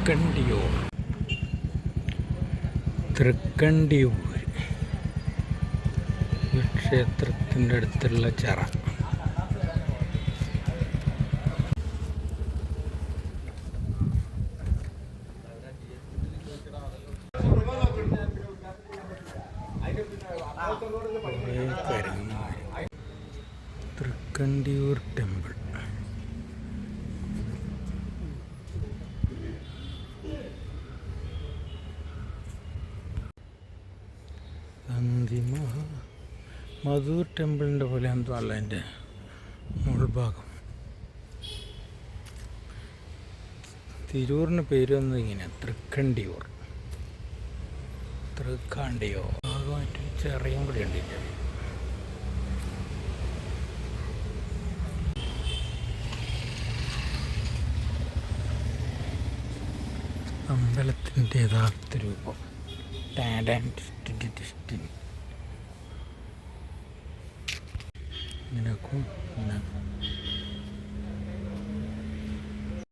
തൃക്കണ്ടിയൂർ. തൃക്കണ്ടിയൂർ ഈ ക്ഷേത്രത്തിൻ്റെ അടുത്തുള്ള ചിറ. തൃക്കണ്ടിയൂർ ടെമ്പിൾ. മധൂർ ടെമ്പിളിൻ്റെ പോലെ എന്തോ അല്ല എൻ്റെ മുൾഭാഗം. തിരൂരിന് പേര് വന്നത് ഇങ്ങനെ തൃക്കണ്ടിയൂർ. തൃക്കാണ്ടിയൂർ ഭാഗമായിട്ട് ചെറിയും കൂടി ഉണ്ട്. അമ്പലത്തിൻ്റെ യഥാർത്ഥ രൂപം. ഇങ്ങനെയൊക്കെ